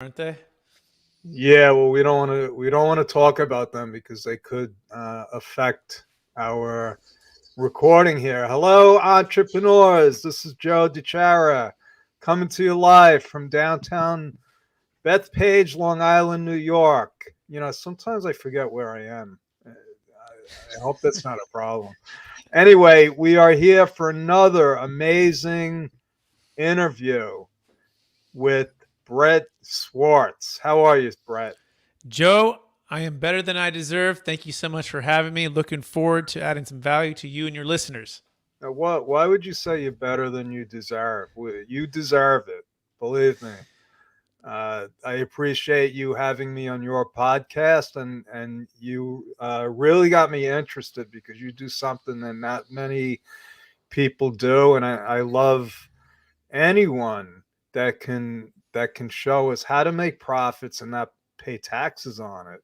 aren't they? Yeah, well, we don't want to talk about them because they could affect our recording here. Hello, entrepreneurs. This is Joe DiChara coming to you live from downtown Bethpage, Long Island, New York. Sometimes I forget where I am. I hope that's not a problem. Anyway, we are here for another amazing interview with Bret Swarts. How are you, Bret? Joe, I am better than I deserve. Thank you so much for having me. Looking forward to adding some value to you and your listeners. Now, why would you say you're better than you deserve? You deserve it. Believe me. I appreciate you having me on your podcast, and you really got me interested because you do something that not many people do, and I love anyone that can show us how to make profits and not pay taxes on it.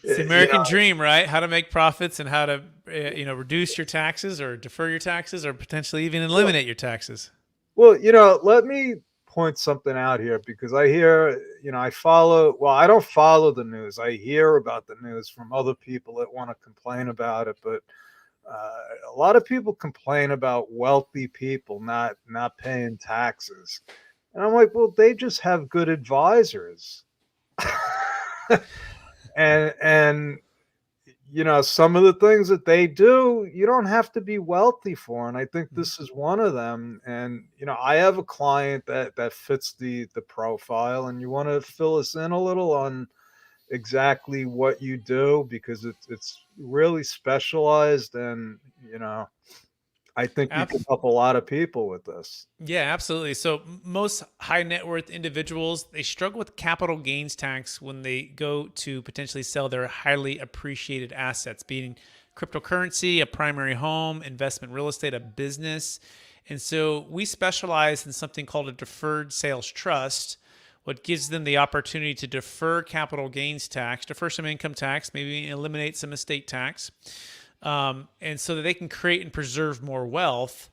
It's the you American know, dream, right? How to make profits and how to, reduce your taxes or defer your taxes or potentially even well, eliminate your taxes. let me point something out here because I hear, I follow, well, I don't follow the news. I hear about the news from other people that want to complain about it, but a lot of people complain about wealthy people not paying taxes. And I'm like, well, they just have good advisors. And some of the things that they do, you don't have to be wealthy for, and I think this is one of them. And I have a client that fits the profile, and you want to fill us in a little on exactly what you do because it's really specialized, and I think you Ab- can help a lot of people with this. Yeah, absolutely. So most high net worth individuals, they struggle with capital gains tax when they go to potentially sell their highly appreciated assets, being cryptocurrency, a primary home, investment real estate, a business. And so we specialize in something called a deferred sales trust, what gives them the opportunity to defer capital gains tax, defer some income tax, maybe eliminate some estate tax, and so that they can create and preserve more wealth.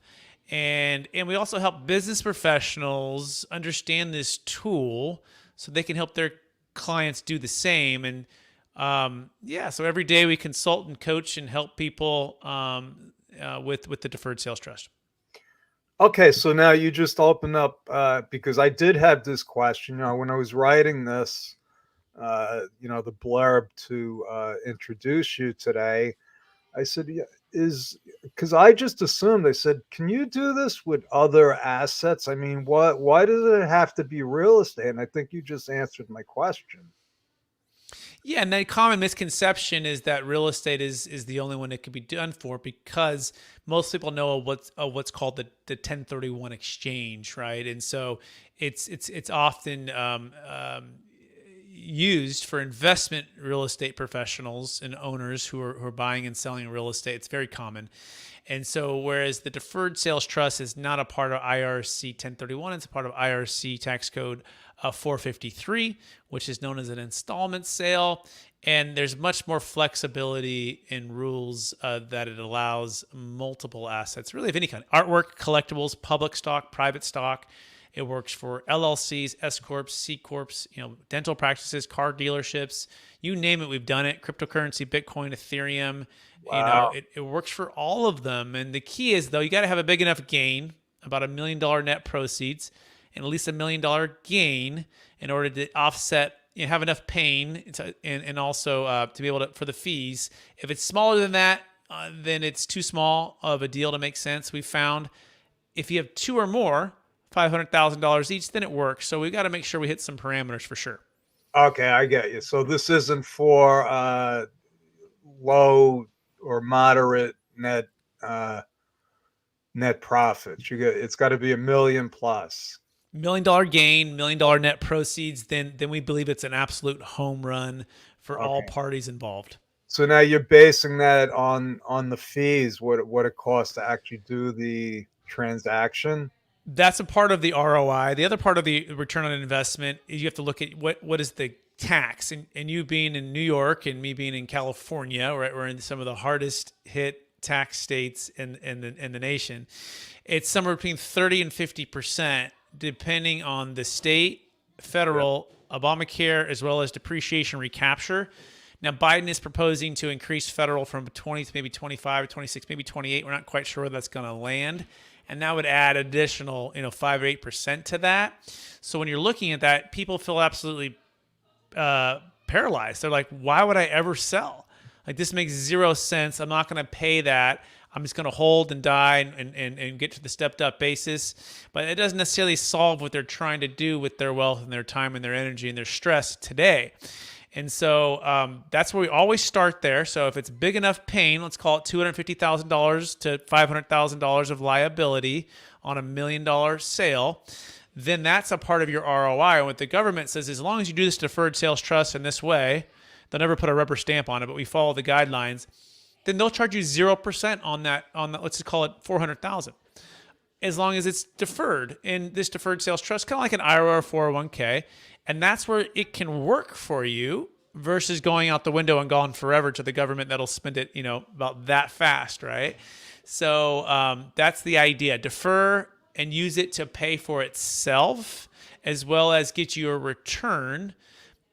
And we also help business professionals understand this tool so they can help their clients do the same. And yeah, so every day we consult and coach and help people with the deferred sales trust. Okay, so now you just open up because I did have this question. When I was writing this, the blurb to introduce you today, I said, yeah, is because I just assumed they said, can you do this with other assets? I mean, what? Why does it have to be real estate? And I think you just answered my question. Yeah, and the common misconception is that real estate is the only one it could be done for because most people know what's called the 1031 exchange, right? And so it's often used for investment real estate professionals and owners who are buying and selling real estate. It's very common. And so, whereas the deferred sales trust is not a part of IRC 1031, it's a part of IRC tax code 453, which is known as an installment sale. And there's much more flexibility in rules that it allows multiple assets, really of any kind: artwork, collectibles, public stock, private stock. It works for LLCs, S corps, C corps, dental practices, car dealerships, you name it. We've done it. Cryptocurrency, Bitcoin, Ethereum. Wow. It works for all of them. And the key is though, you got to have a big enough gain, about $1 million net proceeds, and at least $1 million gain in order to offset. Have enough pain and also to be able to for the fees. If it's smaller than that, then it's too small of a deal to make sense. We found if you have two or more, $500,000 each, then it works. So we've got to make sure we hit some parameters for sure. Okay, I get you. So this isn't for low or moderate net profits. It's got to be a million plus. $1 million gain, $1 million net proceeds, then we believe it's an absolute home run for all Okay. parties involved. So now you're basing that on the fees, what it costs to actually do the transaction. That's a part of the ROI. The other part of the return on investment is you have to look at what is the tax. And you being in New York and me being in California, right, we're in some of the hardest hit tax states in the nation. It's somewhere between 30 and 50% depending on the state, federal, Obamacare, as well as depreciation recapture. Now, Biden is proposing to increase federal from 20 to maybe 25, 26, maybe 28. We're not quite sure where that's going to land. And that would add additional, 5 or 8% to that. So when you're looking at that, people feel absolutely paralyzed. They're like, why would I ever sell? Like, this makes zero sense. I'm not going to pay that. I'm just going to hold and die and get to the stepped up basis. But it doesn't necessarily solve what they're trying to do with their wealth and their time and their energy and their stress today. And so that's where we always start there. So if it's big enough pain, let's call it $250,000 to $500,000 of liability on $1 million sale, then that's a part of your ROI. And what the government says, as long as you do this deferred sales trust in this way, they'll never put a rubber stamp on it, but we follow the guidelines, then they'll charge you 0% on that, let's just call it $400,000. As long as it's deferred in this deferred sales trust, kind of like an IRA or 401k. And that's where it can work for you versus going out the window and gone forever to the government that'll spend it, about that fast, right? So that's the idea. Defer and use it to pay for itself as well as get you a return.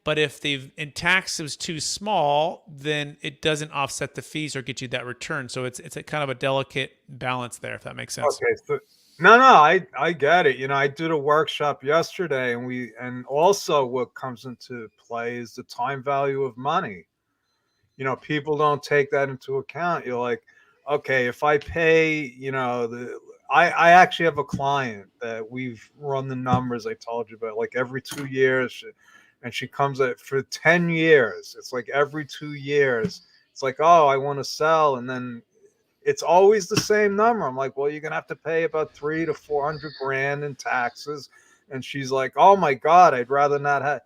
But if the tax was too small, then it doesn't offset the fees or get you that return. So it's a kind of a delicate balance there, if that makes sense. Okay, so no, I get it. I did a workshop yesterday, and also what comes into play is the time value of money. People don't take that into account. You're like, okay, if I pay, I actually have a client that we've run the numbers I told you about, like every 2 years, and she comes at for 10 years. It's like every 2 years, it's like, oh, I want to sell, and then it's always the same number. I'm like, well, you're gonna have to pay about 300 to 400 grand in taxes. And she's like, oh my God, I'd rather not have.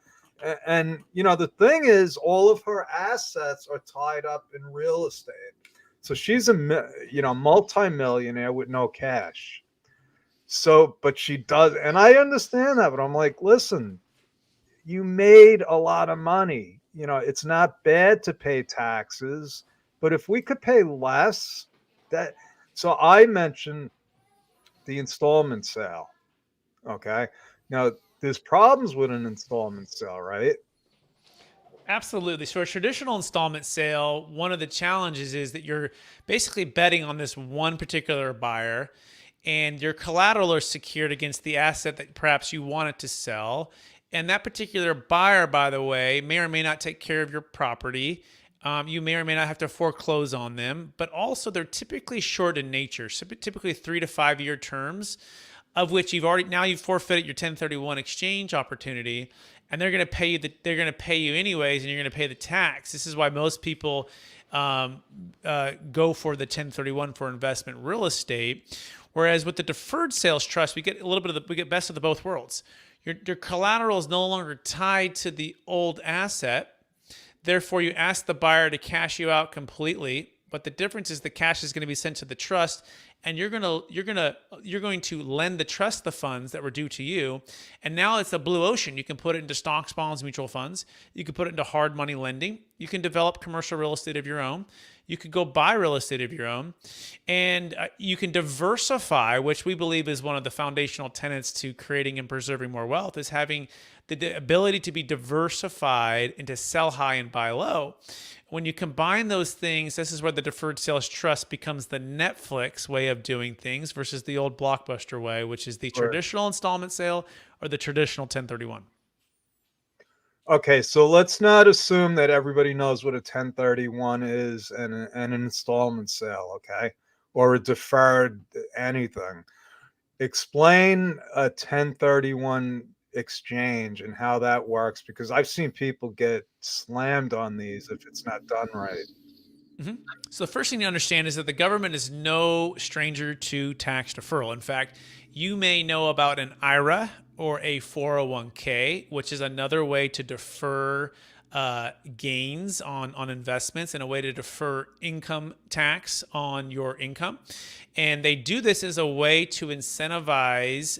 And the thing is, all of her assets are tied up in real estate. So she's a multimillionaire with no cash. So, but she does, and I understand that. But I'm like, listen, you made a lot of money. It's not bad to pay taxes, but if we could pay less. So I mentioned the installment sale. Okay. Now there's problems with an installment sale, right? Absolutely. So a traditional installment sale, one of the challenges is that you're basically betting on this one particular buyer, and your collateral are secured against the asset that perhaps you wanted to sell. And that particular buyer, by the way, may or may not take care of your property. You may or may not have to foreclose on them, but also they're typically short in nature, so typically 3 to 5 year terms, of which you've forfeited your 1031 exchange opportunity, and they're going to pay you. They're going to pay you anyways, and you're going to pay the tax. This is why most people go for the 1031 for investment real estate. Whereas with the deferred sales trust, we get a little bit of we get best of the both worlds. Your collateral is no longer tied to the old asset. Therefore, you ask the buyer to cash you out completely, but the difference is the cash is going to be sent to the trust, and you're going to lend the trust the funds that were due to you, and now it's a blue ocean. You can put it into stocks, bonds, mutual funds. You can put it into hard money lending. You can develop commercial real estate of your own. You could go buy real estate of your own, and you can diversify, which we believe is one of the foundational tenets to creating and preserving more wealth, is having the ability to be diversified and to sell high and buy low. When you combine those things, this is where the deferred sales trust becomes the Netflix way of doing things versus the old Blockbuster way, which is the traditional installment sale or the traditional 1031. Okay, so let's not assume that everybody knows what a 1031 is and an installment sale, okay? Or a deferred anything. Explain a 1031 exchange and how that works, because I've seen people get slammed on these if it's not done right. Mm-hmm. So the first thing to understand is that the government is no stranger to tax deferral. In fact, you may know about an IRA or a 401k, which is another way to defer gains on investments and a way to defer income tax on your income. And they do this as a way to incentivize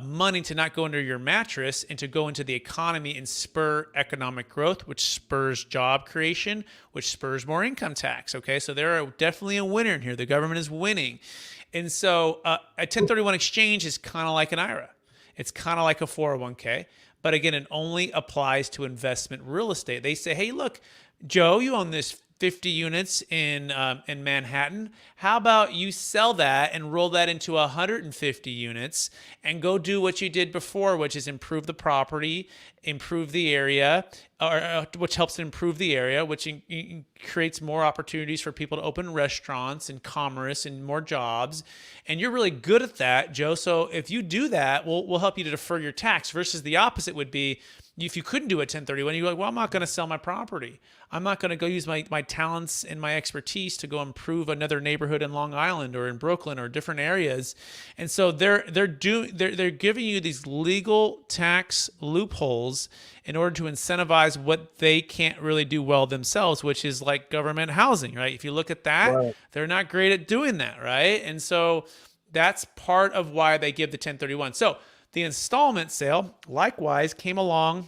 money to not go under your mattress and to go into the economy and spur economic growth, which spurs job creation, which spurs more income tax. Okay, so there are definitely a winner in here. The government is winning. And so a 1031 exchange is kind of like an IRA. It's kind of like a 401k. But again, it only applies to investment real estate. They say, hey, look, Joe, you own this 50 units in Manhattan. How about you sell that and roll that into 150 units and go do what you did before, which is improve the property, improve the area, which helps improve the area, which creates more opportunities for people to open restaurants and commerce and more jobs. And you're really good at that, Joe. So if you do that, we'll help you to defer your tax. Versus the opposite would be, if you couldn't do a 1031, you're like, well, I'm not going to sell my property. I'm not going to go use my talents and my expertise to go improve another neighborhood in Long Island or in Brooklyn or different areas. And so they're giving you these legal tax loopholes in order to incentivize what they can't really do well themselves, which is like government housing, right? If you look at that, Right. they're not great at doing that, right? And so that's part of why they give the 1031. So the installment sale, likewise, came along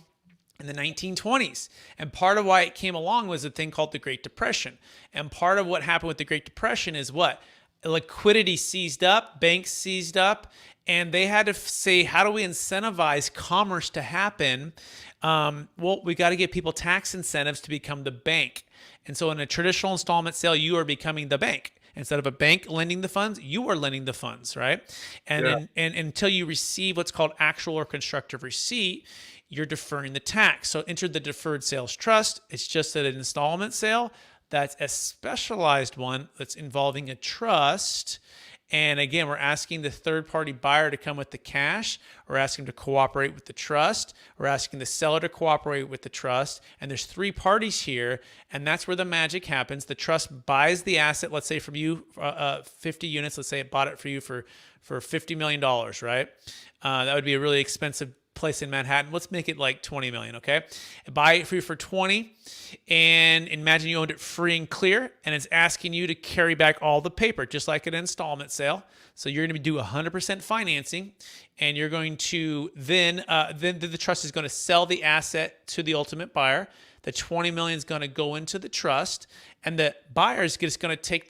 in the 1920s. And part of why it came along was a thing called the Great Depression. And part of what happened with the Great Depression is what? Liquidity seized up, banks seized up, and they had to say, how do we incentivize commerce to happen? Well, we got to give people tax incentives to become the bank. And so in a traditional installment sale, you are becoming the bank. Instead of a bank lending the funds, you are lending the funds, right? And, and until you receive what's called actual or constructive receipt, you're deferring the tax. So enter the deferred sales trust. It's just that an installment sale, that's a specialized one that's involving a trust. And again, we're asking the third-party buyer to come with the cash. We're asking them to cooperate with the trust. We're asking the seller to cooperate with the trust. And there's three parties here, and that's where the magic happens. The trust buys the asset, let's say from you, 50 units. Let's say it bought it for you for $50 million, right? That would be a really expensive place in Manhattan. Let's make it like 20 million, okay? Buy it for you for 20, and imagine you owned it free and clear, and it's asking you to carry back all the paper, just like an installment sale. So you're going to do 100% financing, and you're going to then the trust is going to sell the asset to the ultimate buyer. The 20 million is going to go into the trust, and the buyer is just going to take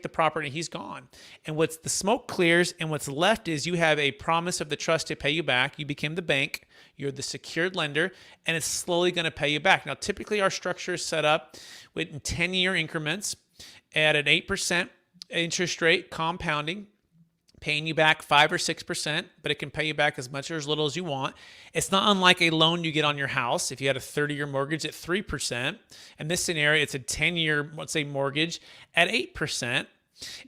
the property, and he's gone. And what's the smoke clears, and what's left is you have a promise of the trust to pay you back. You became the bank. You're the secured lender, and it's slowly going to pay you back. Now, typically our structure is set up with 10-year increments at an 8% interest rate, compounding, paying you back 5 or 6%, but it can pay you back as much or as little as you want. It's not unlike a loan you get on your house. If you had a 30-year mortgage at 3%, in this scenario, it's a 10-year, let's say, mortgage at 8%.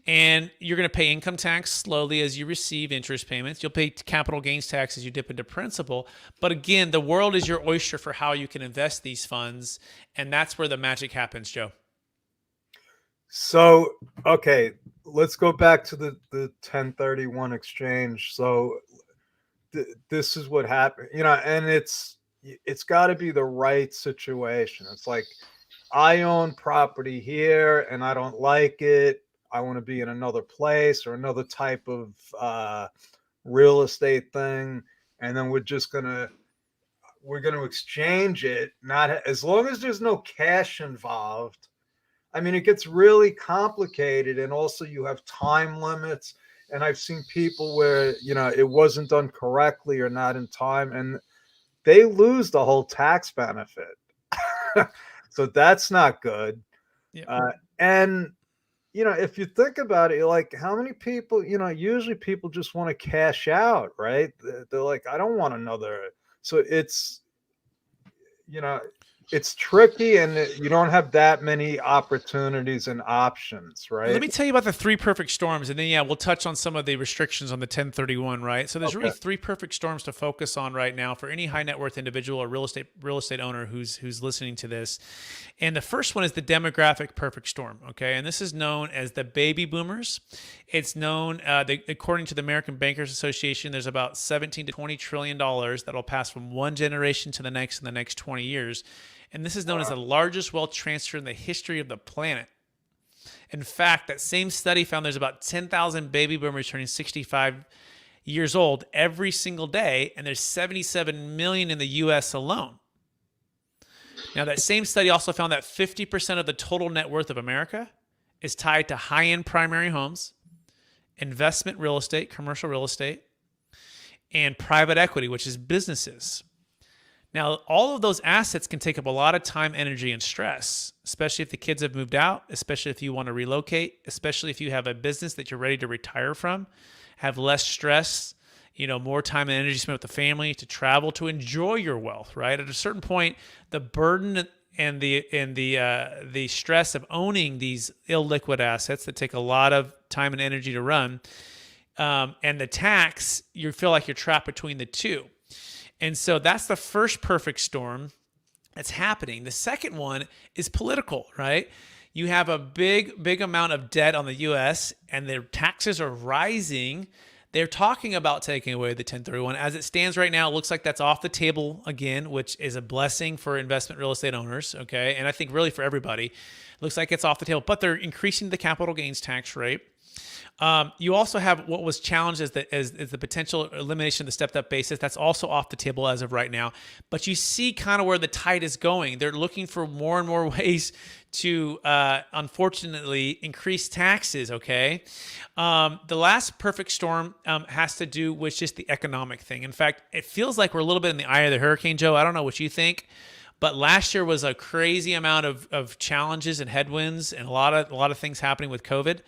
And you're going to pay income tax slowly as you receive interest payments. You'll pay capital gains tax as you dip into principal. But again, the world is your oyster for how you can invest these funds. And that's where the magic happens, Joe. So, okay, let's go back to the 1031 exchange. So this is what happened, and it's got to be the right situation. It's like, I own property here and I don't like it. I want to be in another place or another type of real estate thing. And then we're going to exchange it, not as long as there's no cash involved. I mean, it gets really complicated, and also you have time limits. And I've seen people where, it wasn't done correctly or not in time, and they lose the whole tax benefit. So that's not good. Yeah. And, if you think about it, like, how many people, usually people just want to cash out, right? They're like, I don't want another. So it's tricky, and you don't have that many opportunities and options, right? Let me tell you about the three perfect storms, and then we'll touch on some of the restrictions on the 1031, right? So there's really three perfect storms to focus on right now for any high net worth individual or real estate owner who's listening to this. And the first one is the demographic perfect storm, okay? And this is known as the baby boomers. It's known, according to the American Bankers Association, there's about $17 to $20 trillion that will pass from one generation to the next in the next 20 years. And this is known as the largest wealth transfer in the history of the planet. In fact, that same study found there's about 10,000 baby boomers turning 65 years old every single day, and there's 77 million in the U.S. alone. Now, that same study also found that 50% of the total net worth of America is tied to high-end primary homes, investment real estate, commercial real estate, and private equity, which is businesses. Now, all of those assets can take up a lot of time, energy, and stress, especially if the kids have moved out, especially if you want to relocate, especially if you have a business that you're ready to retire from, have less stress, more time and energy spent with the family, to travel, to enjoy your wealth, right? At a certain point, the burden and the stress of owning these illiquid assets that take a lot of time and energy to run, and the tax, you feel like you're trapped between the two. And so that's the first perfect storm that's happening. The second one is political, right? You have a big amount of debt on the US and their taxes are rising. They're talking about taking away the 1031. As it stands right now, it looks like that's off the table again, which is a blessing for investment real estate owners, okay? And I think really for everybody. It looks like it's off the table, but they're increasing the capital gains tax rate. You also have what was challenged as the potential elimination of the stepped-up basis. That's also off the table as of right now. But you see kind of where the tide is going. They're looking for more and more ways to, unfortunately, increase taxes, okay? The last perfect storm has to do with just the economic thing. In fact, it feels like we're a little bit in the eye of the hurricane, Joe. I don't know what you think. But last year was a crazy amount of challenges and headwinds and a lot of things happening with COVID.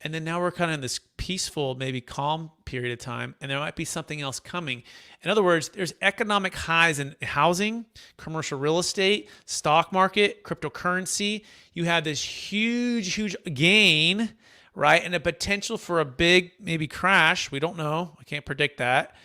And then now we're kind of in this peaceful, maybe calm period of time, and there might be something else coming. In other words, there's economic highs in housing, commercial real estate, stock market, cryptocurrency. You have this huge gain, right? And a potential for a big, maybe crash. We don't know. I can't predict that.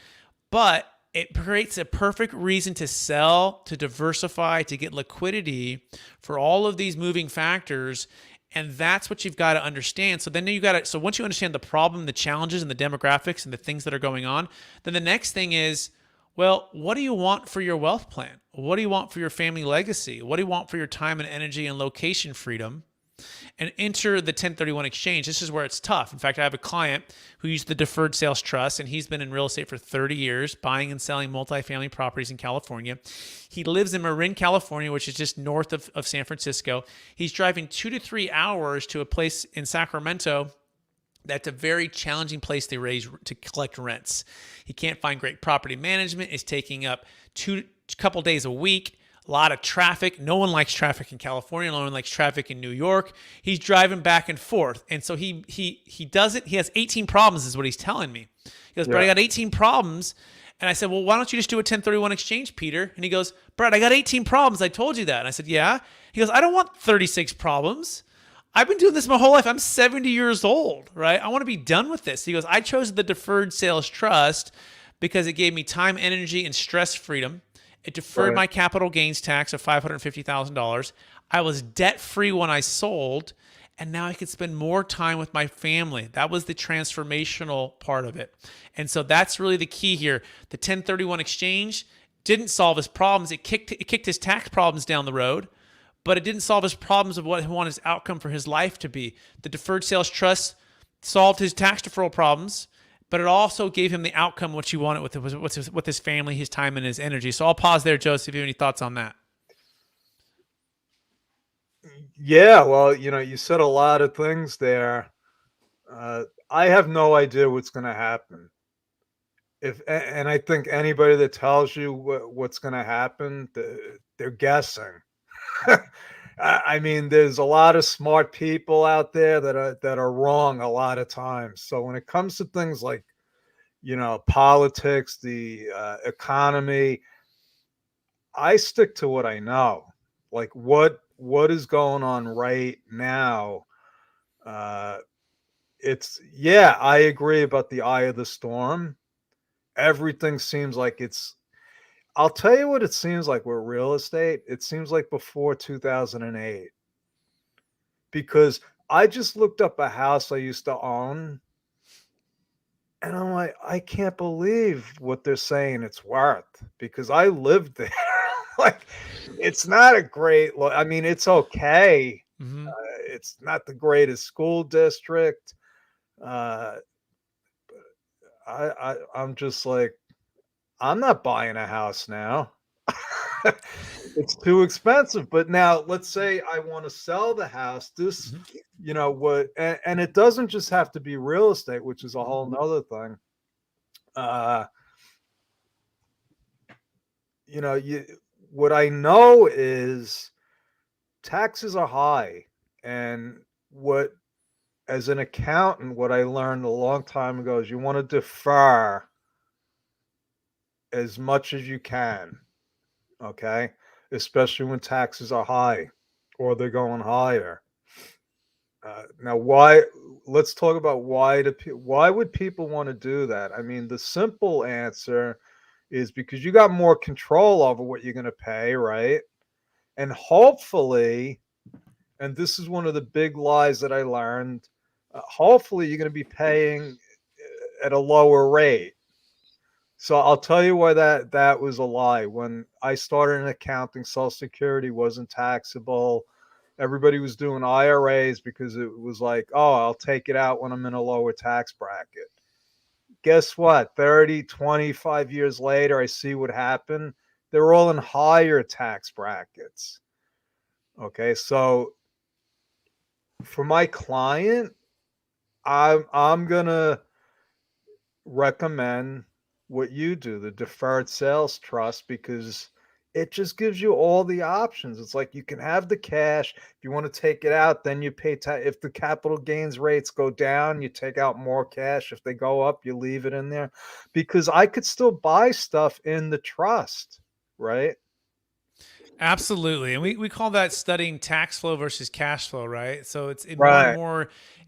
But it creates a perfect reason to sell, to diversify, to get liquidity for all of these moving factors. And that's what you've got to understand. So then so once you understand the problem, the challenges, and the demographics and the things that are going on, then the next thing is, well, what do you want for your wealth plan? What do you want for your family legacy? What do you want for your time and energy and location freedom? And enter the 1031 exchange. This is where it's tough. In fact, I have a client who used the deferred sales trust, and he's been in real estate for 30 years, buying and selling multifamily properties in California. He lives in Marin, California, which is just north of San Francisco. He's driving 2 to 3 hours to a place in Sacramento that's a very challenging place to collect rents. He can't find great property management. It's taking up couple days a week. A lot of traffic. No one likes traffic in California. No one likes traffic in New York. He's driving back and forth. And so he does it. He has 18 problems is what he's telling me. He goes, Brett, I got 18 problems. And I said, well, why don't you just do a 1031 exchange, Peter? And he goes, Brett, I got 18 problems. I told you that. And I said, yeah. He goes, I don't want 36 problems. I've been doing this my whole life. I'm 70 years old, right? I want to be done with this. He goes, I chose the deferred sales trust because it gave me time, energy, and stress freedom. It deferred my capital gains tax of $550,000. I was debt-free when I sold, and now I could spend more time with my family. That was the transformational part of it. And so that's really the key here. The 1031 exchange didn't solve his problems. It kicked his tax problems down the road, but it didn't solve his problems of what he wanted his outcome for his life to be. The deferred sales trust solved his tax deferral problems, but it also gave him the outcome which he wanted with his family, his time, and his energy. So I'll pause there, Joe, see if you have any thoughts on that. Yeah, well, you said a lot of things there. I have no idea what's going to happen. And I think anybody that tells you what's going to happen, they're guessing. I mean, there's a lot of smart people out there that are wrong a lot of times. So when it comes to things like, politics, the economy, I stick to what I know. Like what is going on right now. I agree about the eye of the storm. Everything seems like I'll tell you what it seems like with real estate. It seems like before 2008. Because I just looked up a house I used to own, and I'm like, I can't believe what they're saying it's worth, because I lived there. Like, it's not a great I mean, it's okay. Mm-hmm. It's not the greatest school district. I'm just like, I'm not buying a house now. It's too expensive. But now let's say I want to sell the house. This, and it doesn't just have to be real estate, which is a whole nother thing. you know, you what I know is taxes are high, and what as an accountant, what I learned a long time ago is you want to defer as much as you can, okay? Especially when taxes are high or they're going higher. Now, why? Let's talk about why would people want to do that? I mean, the simple answer is because you got more control over what you're going to pay, right? And hopefully, and this is one of the big lies that I learned. Hopefully, you're going to be paying at a lower rate. So I'll tell you why that was a lie. When I started in accounting, Social Security wasn't taxable. Everybody was doing IRAs because it was like, oh, I'll take it out when I'm in a lower tax bracket. Guess what? 30, 25 years later, I see what happened. They're all in higher tax brackets. Okay, so for my client, I'm gonna recommend what you do, the deferred sales trust, because it just gives you all the options. It's like you can have the cash. If you want to take it out, then you pay tax. If the capital gains rates go down, you take out more cash. If they go up, you leave it in there. Because I could still buy stuff in the trust, right? Absolutely. And we call that studying tax flow versus cash flow, right? So Right.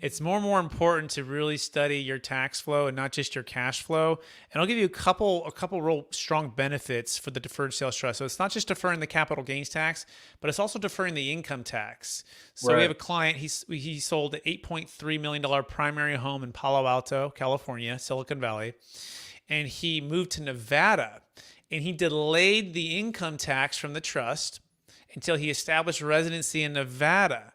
it's more and more important to really study your tax flow and not just your cash flow. And I'll give you a couple real strong benefits for the deferred sales trust. So it's not just deferring the capital gains tax, but it's also deferring the income tax. So we have Right. a client, he sold an $8.3 million primary home in Palo Alto, California, Silicon Valley, and he moved to Nevada, and he delayed the income tax from the trust until he established residency in Nevada.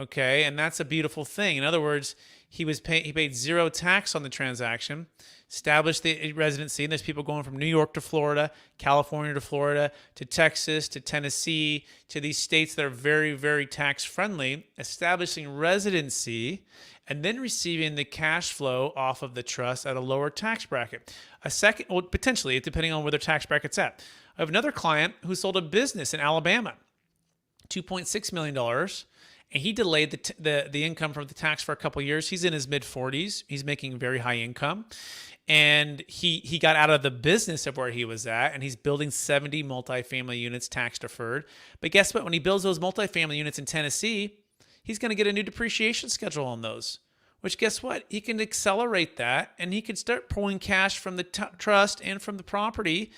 Okay, and that's a beautiful thing. In other words, he paid zero tax on the transaction, established the residency, and there's people going from New York to Florida, California to Florida, to Texas, to Tennessee, to these states that are very, very tax friendly, establishing residency and then receiving the cash flow off of the trust at a lower tax bracket. A second, well, potentially, depending on where their tax bracket's at. I have another client who sold a business in Alabama, $2.6 million, and he delayed the income from the tax for a couple of years. He's in his mid 40s. He's making very high income, and he got out of the business of where he was at, and he's building 70 multifamily units tax deferred. But guess what? When he builds those multifamily units in Tennessee, he's going to get a new depreciation schedule on those. Which, guess what? He can accelerate that, and he can start pulling cash from the trust and from the property,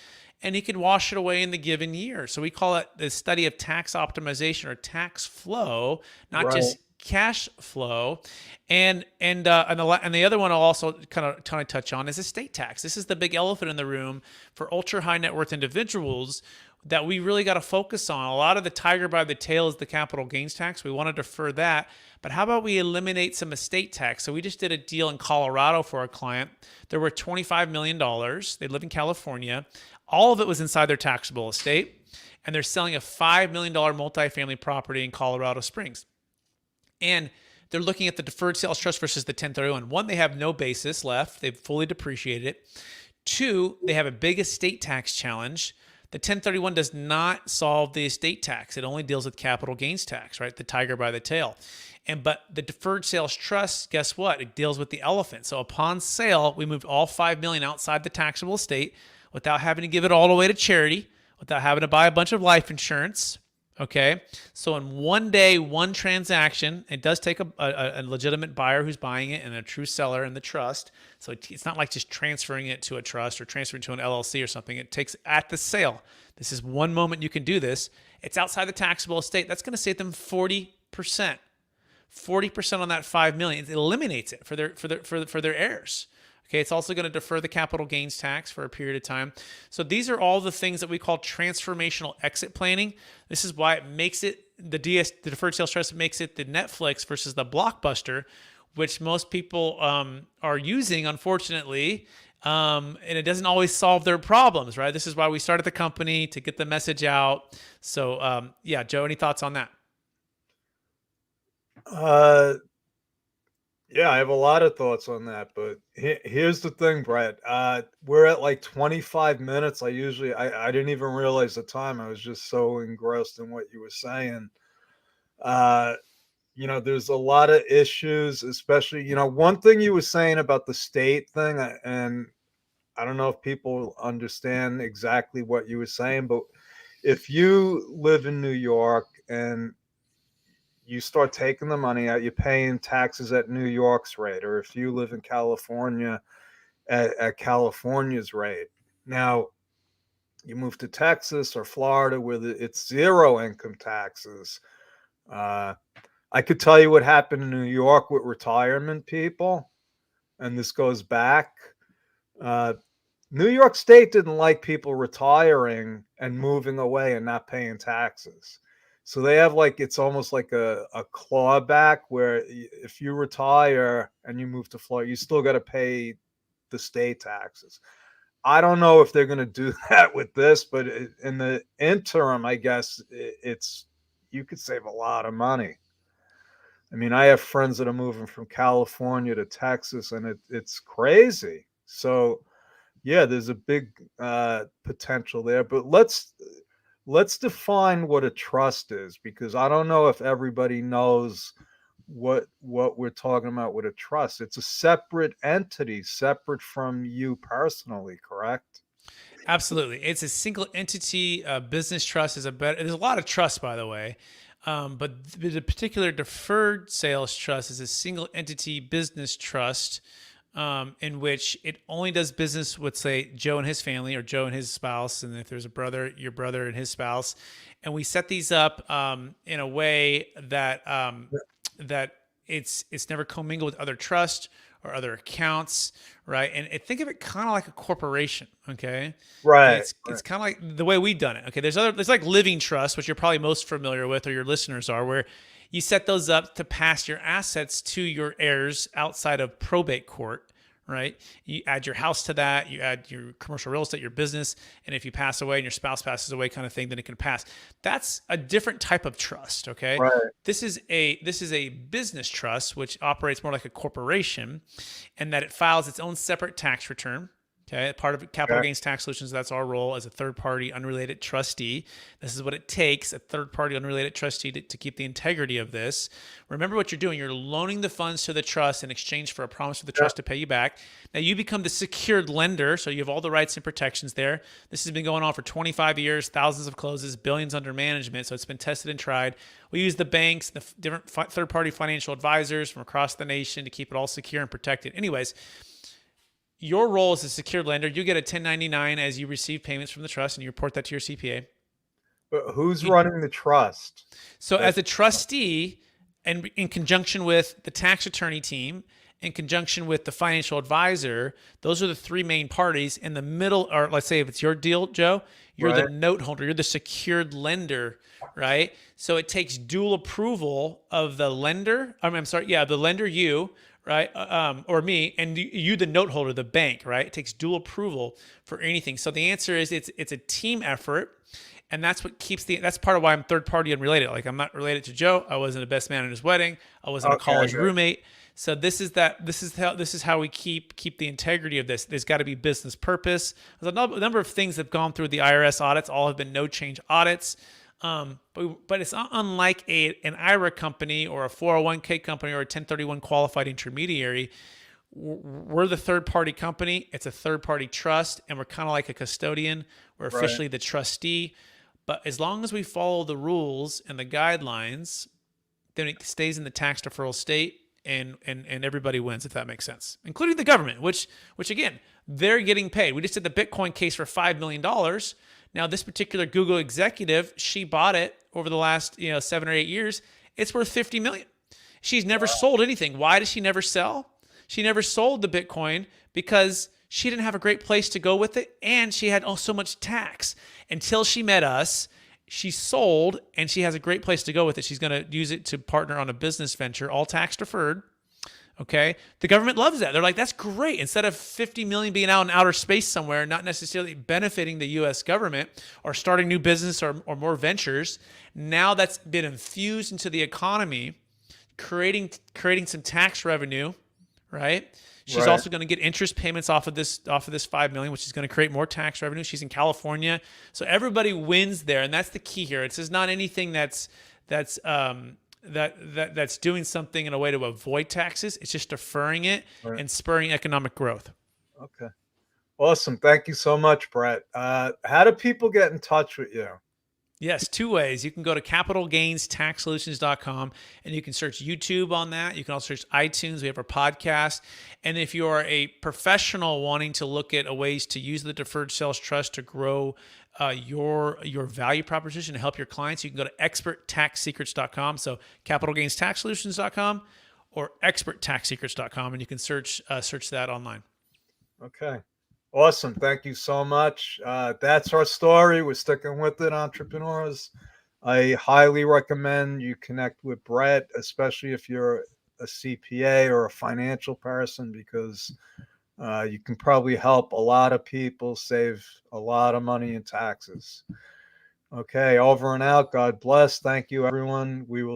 and he can wash it away in the given year. So we call it the study of tax optimization or tax flow, not Right. just cash flow. And the other one I'll also kind of touch on is estate tax. This is the big elephant in the room for ultra high net worth individuals that we really got to focus on. A lot of the tiger by the tail is the capital gains tax. We want to defer that. But how about we eliminate some estate tax? So we just did a deal in Colorado for a client. There were $25 million. They live in California. All of it was inside their taxable estate. And they're selling a $5 million multifamily property in Colorado Springs. And they're looking at the deferred sales trust versus the 1031. One, they have no basis left. They've fully depreciated it. Two, they have a big estate tax challenge. The 1031 does not solve the estate tax. It only deals with capital gains tax, right? The tiger by the tail. But the deferred sales trust, guess what? It deals with the elephant. So upon sale, we moved all 5 million outside the taxable estate without having to give it all away to charity, without having to buy a bunch of life insurance. Okay. So in one day, one transaction, it does take a legitimate buyer who's buying it and a true seller in the trust. So it's not like just transferring it to a trust or transferring it to an LLC or something. It takes at the sale. This is one moment you can do this. It's outside the taxable estate. That's going to save them 40%. 40% on that 5 million. It eliminates it for their heirs. Okay, it's also going to defer the capital gains tax for a period of time. So these are all the things that we call transformational exit planning. This is why it makes it the deferred sales trust makes it the Netflix versus the Blockbuster, which most people are using, unfortunately. And it doesn't always solve their problems, right? This is why we started the company, to get the message out. So yeah, Joe, any thoughts on that? Uh, Yeah, I have a lot of thoughts on that, but here's the thing, Brett. We're at like 25 minutes. I didn't even realize the time. I was just so engrossed in what you were saying. Uh, there's a lot of issues, especially, one thing you were saying about the state thing, and I don't know if people understand exactly what you were saying, but if you live in New York and you start taking the money out, you're paying taxes at New York's rate, or if you live in California at California's rate. Now, you move to Texas or Florida where it's zero income taxes. Uh, I could tell you what happened in New York with retirement people, and this goes back. Uh, New York State didn't like people retiring and moving away and not paying taxes. So they have like it's almost like a clawback where if you retire and you move to Florida, you still got to pay the state taxes. I don't know if they're going to do that with this, but in the interim, I guess it's you could save a lot of money. I mean, I have friends that are moving from California to Texas, and it's crazy. So yeah, there's a big potential there. But let's define what a trust is, because I don't know if everybody knows what we're talking about with a trust. It's a separate entity, separate from you personally, correct? Absolutely. It's a single entity. Business trust is a better, there's a lot of trust, by the way. But the particular deferred sales trust is a single entity business trust, in which it only does business with, say, Joe and his family, or Joe and his spouse. And if there's a brother, your brother and his spouse. And we set these up in a way that that it's never commingled with other trust or other accounts, right? And think of it kind of like a corporation, okay? Right, It's kind of like the way we've done it. Okay, there's like living trust, which you're probably most familiar with, or your listeners are, where you set those up to pass your assets to your heirs outside of probate court, right? You add your house to that, you add your commercial real estate, your business, and if you pass away and your spouse passes away, kind of thing, then it can pass. That's a different type of trust, okay? right. This is a business trust, which operates more like a corporation, and that it files its own separate tax return. Okay, part of Capital Okay. Gains Tax Solutions, that's our role as a third-party unrelated trustee. This is what it takes, a third-party unrelated trustee, to keep the integrity of this. Remember what you're doing. You're loaning the funds to the trust in exchange for a promise of the Yeah. trust to pay you back. Now, you become the secured lender, so you have all the rights and protections there. This has been going on for 25 years, thousands of closes, billions under management, so it's been tested and tried. We use the banks, the different third-party financial advisors from across the nation to keep it all secure and protected. Anyways, your role as a secured lender, you get a 1099 as you receive payments from the trust, and you report that to your CPA. But who's You, running the trust? so, That as a trustee, and in conjunction with the tax attorney team, in conjunction with the financial advisor, those are the three main parties. In the middle, or let's say if it's your deal, Joe, you're the right, note holder, you're the secured lender, right? So it takes dual approval of the lender. I'm sorry, yeah, the lender, you, right, or me, and you, the note holder, the bank, right? It takes dual approval for anything. So the answer is it's a team effort. And that's what keeps that's part of why I'm third party unrelated. Like, I'm not related to Joe. I wasn't a best man at his wedding. I wasn't a okay, college good. roommate. So this is how we keep the integrity of this. There's got to be business purpose. There's a number of things that have gone through the IRS audits. All have been no change audits. But it's not unlike an IRA company or a 401k company or a 1031 qualified intermediary. We're the third party company. It's a third party trust, and we're kind of like a custodian. We're Right. officially the trustee. But as long as we follow the rules and the guidelines, then it stays in the tax deferral state, and everybody wins, if that makes sense, including the government, which again, they're getting paid. We just did the Bitcoin case for $5 million. Now, this particular Google executive, she bought it over the last 7 or 8 years. It's worth 50 million. She's never sold anything. Why does she never sell? She never sold the Bitcoin because she didn't have a great place to go with it, and she had so much tax. Until she met us, she sold, and she has a great place to go with it. She's going to use it to partner on a business venture, all tax deferred. Okay. The government loves that. They're like, that's great. Instead of 50 million being out in outer space somewhere, not necessarily benefiting the US government or starting new business or more ventures, now that's been infused into the economy, creating some tax revenue, right? She's Right. also going to get interest payments off of this $5 million, which is going to create more tax revenue. She's in California, so everybody wins there, and that's the key here. It's just not anything that's doing something in a way to avoid taxes. It's just deferring it Right. and spurring economic growth. Okay. Awesome. Thank you so much, Bret. How do people get in touch with you? Yes, two ways. You can go to capitalgainstaxsolutions.com and you can search YouTube on that. You can also search iTunes. We have our podcast. And if you are a professional wanting to look at ways to use the deferred sales trust to grow your value proposition to help your clients, you can go to experttaxsecrets.com. So capitalgainstaxsolutions.com or experttaxsecrets.com, and you can search that online. Okay. Awesome. Thank you so much. That's our story. We're sticking with it, entrepreneurs. I highly recommend you connect with Bret, especially if you're a CPA or a financial person, because you can probably help a lot of people save a lot of money in taxes. Okay. Over and out. God bless. Thank you, everyone. We will